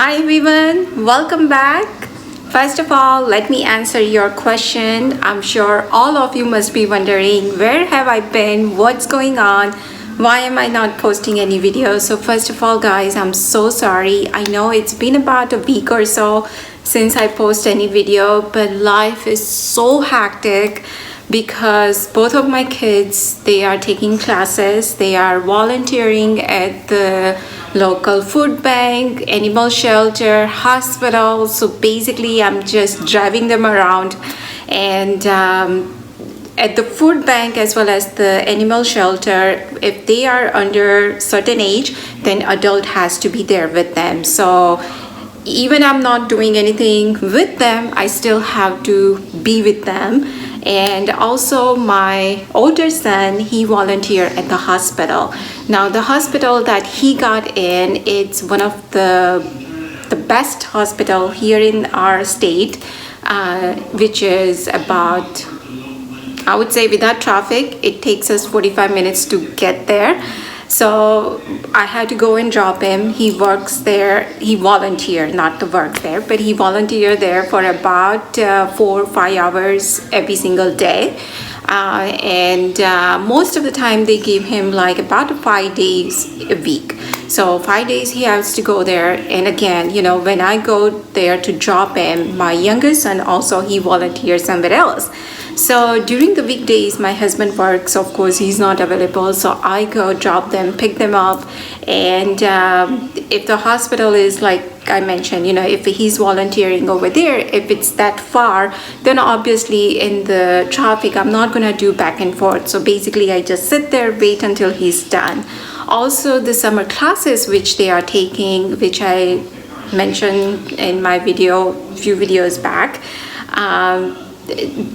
Hi everyone, welcome back. First of all, let me answer your question. I'm sure all of you must be wondering, where have I been? What's going on? Why am I not posting any videos? So first of all, guys, I'm so sorry. I know it's been about a week or so since I post any video, but life is so hectic because both of my kids, they are taking classes, they are volunteering at the local food bank, animal shelter, hospital. So basically I'm just driving them around, and at the food bank as well as the animal shelter, if they are under certain age, then adult has to be there with them. So even I'm not doing anything with them, I still have to be with them. And also my older son, he volunteered at the hospital. Now the hospital that he got in, it's one of the best hospital here in our state, which is about, I would say without traffic, it takes us 45 minutes to get there. So I had to go and drop him. He works there. He volunteered, not to work there, but he volunteered there for about 4 or 5 hours every single day. And most of the time they give him like about 5 days a week. So 5 days he has to go there. And again, when I go there to drop him, my younger son also, he volunteers somewhere else. So during the weekdays, my husband works, of course, he's not available. So I go drop them, pick them up. And if the hospital is like I mentioned, if he's volunteering over there, if it's that far, then obviously in the traffic, I'm not going to do back and forth. So basically, I just sit there, wait until he's done. Also, the summer classes which they are taking, which I mentioned in my video, few videos back,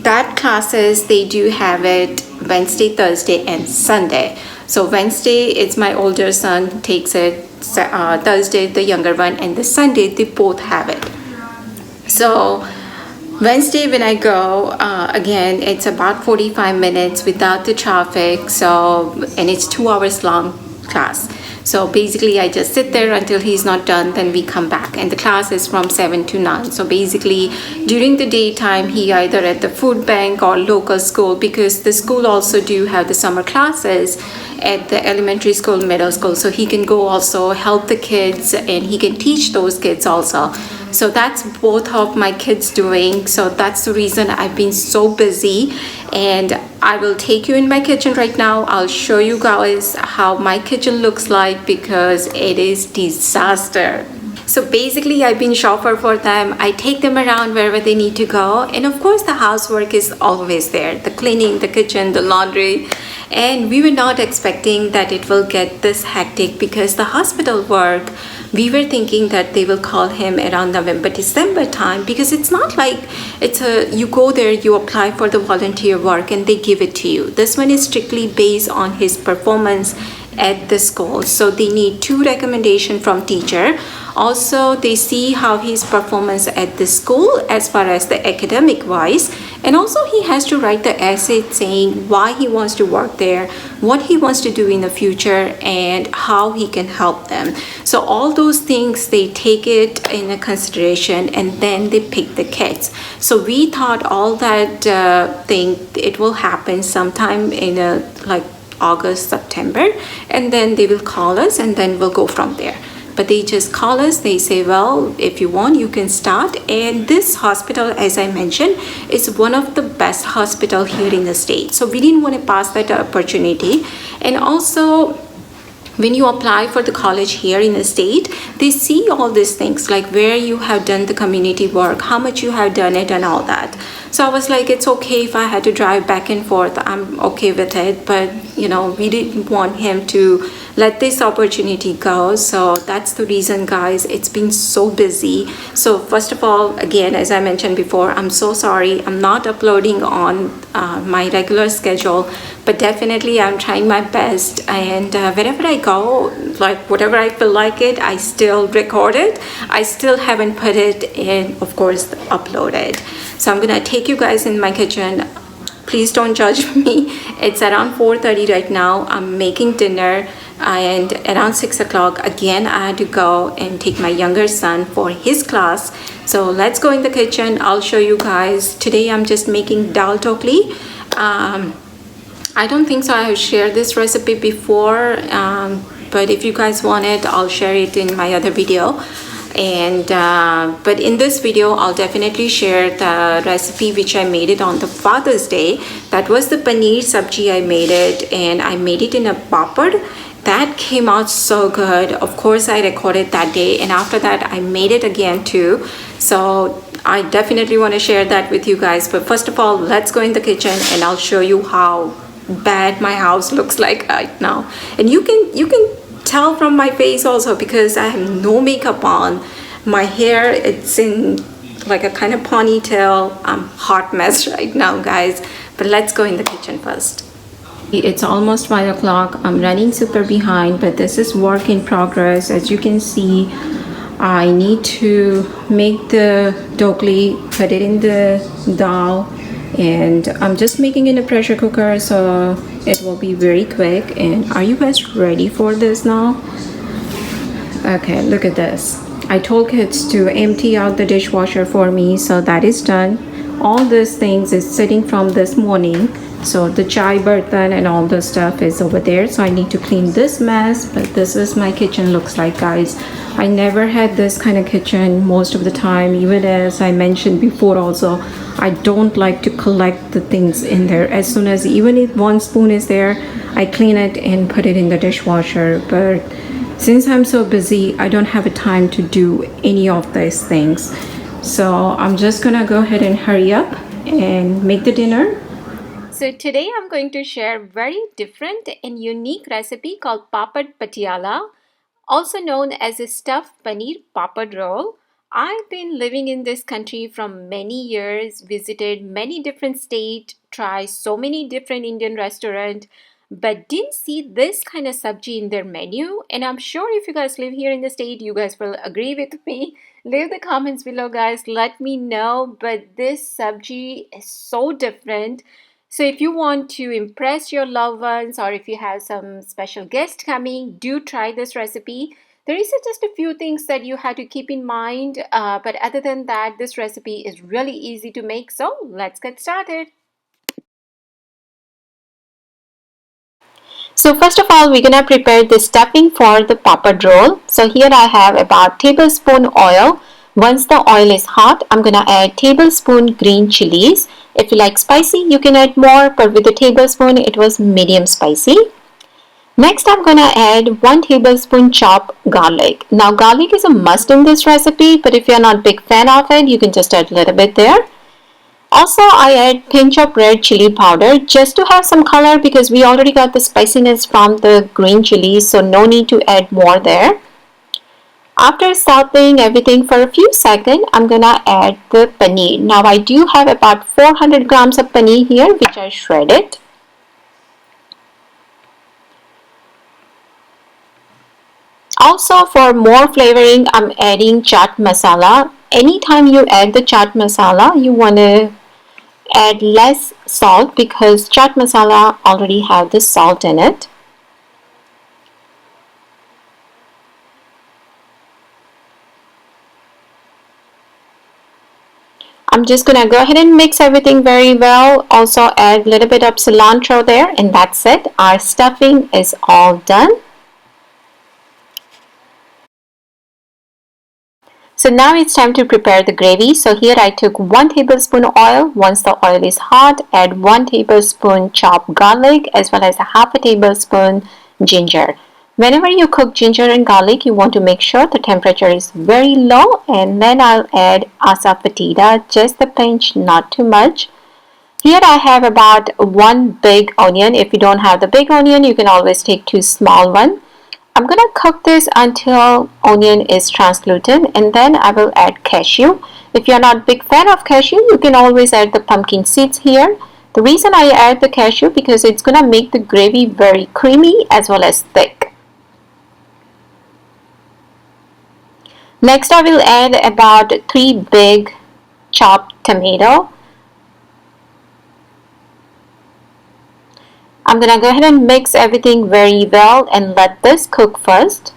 that classes, they do have it Wednesday, Thursday, and Sunday. So Wednesday, it's my older son takes it, Thursday, the younger one, and the Sunday, they both have it. So Wednesday when I go, again, it's about 45 minutes without the traffic. So, and it's 2 hours long class. So basically I just sit there until he's not done, then we come back, and the class is from 7 to 9. So basically during the daytime he either at the food bank or local school, because the school also do have the summer classes at the elementary school, middle school, so he can go also help the kids and he can teach those kids also. So that's both of my kids doing. So that's the reason I've been so busy, and I will take you in my kitchen right now. I'll show you guys how my kitchen looks like, because it is disaster. So basically I've been chauffeur for them. I take them around wherever they need to go, and of course the housework is always there, the cleaning, the kitchen, the laundry. And we were not expecting that it will get this hectic, because the hospital work, we were thinking that they will call him around November, December time, because it's not like you go there, you apply for the volunteer work and they give it to you. This one is strictly based on his performance at the school. So they need 2 recommendations from teacher. Also, they see how his performance at the school as far as the academic wise, and also he has to write the essay saying why he wants to work there, what he wants to do in the future, and how he can help them. So all those things, they take it in a consideration, and then they pick the kids. So we thought all that thing, it will happen sometime in like August, September, and then they will call us, and then we'll go from there. But they just call us, they say, well, if you want, you can start. And this hospital, as I mentioned, is one of the best hospital here in the state. So we didn't want to pass that opportunity. And also, when you apply for the college here in the state, they see all these things, like where you have done the community work, how much you have done it, and all that. So I was like, it's okay if I had to drive back and forth, I'm okay with it. But we didn't want him to let this opportunity go. So that's the reason, guys, it's been so busy. So first of all, again, as I mentioned before, I'm so sorry I'm not uploading on my regular schedule, but definitely I'm trying my best. And wherever I go, like whatever I feel like it, I still record it. I still haven't put it in, of course, upload it. So I'm gonna take you guys in my kitchen. Please don't judge me. It's around 4:30 right now. I'm making dinner, and around 6 o'clock again I had to go and take my younger son for his class. So let's go in the kitchen. I'll show you guys. Today I'm just making dal tokli. I don't think so I have shared this recipe before, but if you guys want it, I'll share it in my other video. And but in this video I'll definitely share the recipe which I made it on the Father's Day. That was the paneer sabji. I made it, and I made it in a papad. That came out so good. Of course I recorded that day, and after that I made it again too. So I definitely want to share that with you guys. But first of all, let's go in the kitchen and I'll show you how bad my house looks like right now. And you can tell from my face also, because I have no makeup on. My hair, it's in like a kind of ponytail. I'm hot mess right now, guys. But let's go in the kitchen first. It's almost 5 o'clock. I'm running super behind, but this is work in progress. As you can see, I need to make the dokli, put it in the dal, and I'm just making in a pressure cooker, so it will be very quick. And are you guys ready for this now? Okay, look at this. I told kids to empty out the dishwasher for me, so that is done. All these things is sitting from this morning, so the chai burtan and all the stuff is over there, so I need to clean this mess. But this is my kitchen looks like, guys. I never had this kind of kitchen most of the time. Even as I mentioned before also, I don't like to collect the things in there. As soon as, even if one spoon is there, I clean it and put it in the dishwasher. But since I'm so busy, I don't have a time to do any of these things. So I'm just gonna go ahead and hurry up and make the dinner. So today I'm going to share a very different and unique recipe called papad Patiala, also known as a stuffed paneer papad roll. I've been living in this country for many years, visited many different states, tried so many different Indian restaurants, but didn't see this kind of sabji in their menu. And I'm sure if you guys live here in the state, you guys will agree with me. Leave the comments below, guys. Let me know. But this sabji is so different. So if you want to impress your loved ones, or if you have some special guest coming, do try this recipe. There is just a few things that you have to keep in mind, but other than that, this recipe is really easy to make. So let's get started. So first of all, we're gonna prepare the stuffing for the papad roll. So here I have about tablespoon oil. Once the oil is hot, I'm gonna add tablespoon green chilies. If you like spicy, you can add more, but with the tablespoon, it was medium spicy. Next, I'm gonna add 1 tablespoon chopped garlic. Now, garlic is a must in this recipe, but if you're not a big fan of it, you can just add a little bit there. Also, I add pinch of red chili powder just to have some color, because we already got the spiciness from the green chilies, so no need to add more there. After sauteing everything for a few seconds, I'm gonna add the paneer. Now, I do have about 400 grams of paneer here, which I shredded. Also, for more flavoring, I'm adding chaat masala. Anytime you add the chaat masala, you want to add less salt, because chaat masala already have the salt in it. I'm just gonna go ahead and mix everything very well. Also add a little bit of cilantro there, and that's it. Our stuffing is all done. So now it's time to prepare the gravy. So here I took 1 tablespoon oil. Once the oil is hot, add 1 tablespoon chopped garlic, as well as a half a tablespoon ginger. Whenever you cook ginger and garlic, you want to make sure the temperature is very low. And then I'll add asafoetida, just a pinch, not too much. Here I have about 1 big onion. If you don't have the big onion, you can always take 2 small ones. I'm gonna cook this until onion is translucent, and then I will add cashew. If you're not a big fan of cashew, you can always add the pumpkin seeds here. The reason I add the cashew, because it's gonna make the gravy very creamy as well as thick. Next, I will add about 3 big chopped tomato. I'm gonna go ahead and mix everything very well and let this cook first.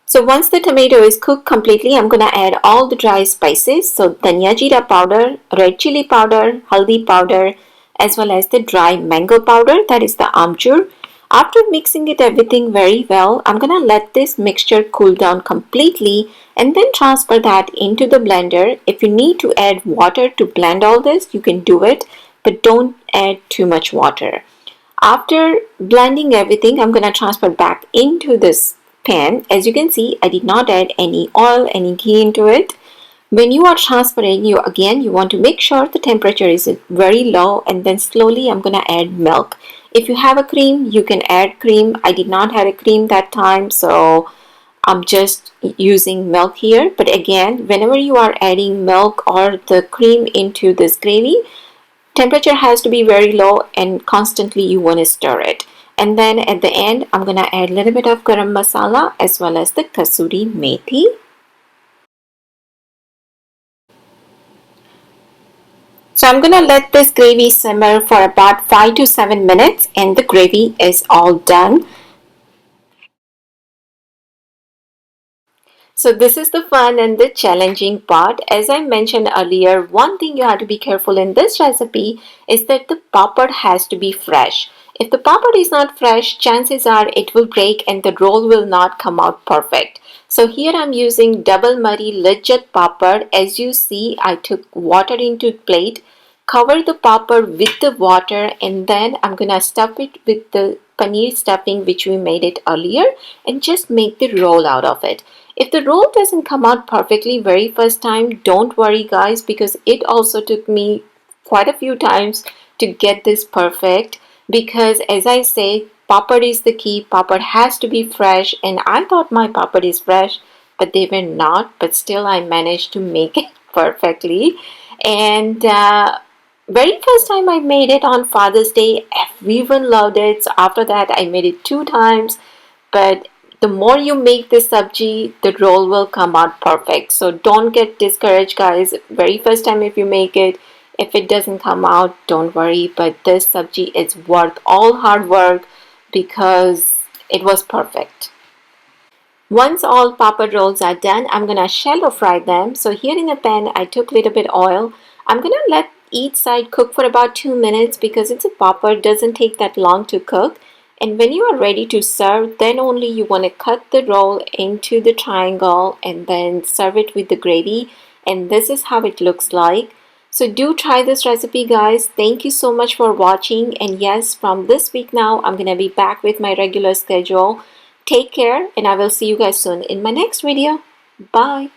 So once the tomato is cooked completely, I'm gonna add all the dry spices. So dhania jeera powder, red chili powder, haldi powder, as well as the dry mango powder, that is the amchur. After mixing it everything very well, I'm gonna let this mixture cool down completely and then transfer that into the blender. If you need to add water to blend all this, you can do it, but don't add too much water. After blending everything, I'm going to transfer back into this pan. As you can see, I did not add any oil, any ghee into it. When you are transferring, you want to make sure the temperature is very low, and then slowly I'm going to add milk. If you have a cream, you can add cream. I did not have a cream that time, so I'm just using milk here. But again, whenever you are adding milk or the cream into this gravy, temperature has to be very low and constantly you want to stir it. And then at the end, I'm going to add a little bit of garam masala as well as the kasuri methi. So I'm going to let this gravy simmer for about 5 to 7 minutes and the gravy is all done. So this is the fun and the challenging part. As I mentioned earlier, one thing you have to be careful in this recipe is that the papad has to be fresh. If the papad is not fresh, chances are it will break and the roll will not come out perfect. So here I'm using double mari lijjat papad. As you see, I took water into plate, cover the papad with the water, and then I'm gonna stuff it with the paneer stuffing which we made it earlier and just make the roll out of it. If the roll doesn't come out perfectly very first time, don't worry guys, because it also took me quite a few times to get this perfect, because as I say, papad is the key. Papad has to be fresh, and I thought my papad is fresh, but they were not, but still I managed to make it perfectly. And very first time I made it on Father's Day, everyone loved it. So after that I made it 2 times, but the more you make this sabji, the roll will come out perfect. So don't get discouraged guys. Very first time if you make it, if it doesn't come out, don't worry, but this sabji is worth all hard work because it was perfect. Once all papad rolls are done, I'm gonna shallow fry them. So here in a pan, I took a little bit oil. I'm gonna let each side cook for about 2 minutes because it's a papad, doesn't take that long to cook. And when you are ready to serve, then only you want to cut the roll into the triangle and then serve it with the gravy. And this is how it looks like. So do try this recipe guys. Thank you so much for watching. And yes, from this week now, I'm going to be back with my regular schedule. Take care and I will see you guys soon in my next video. Bye.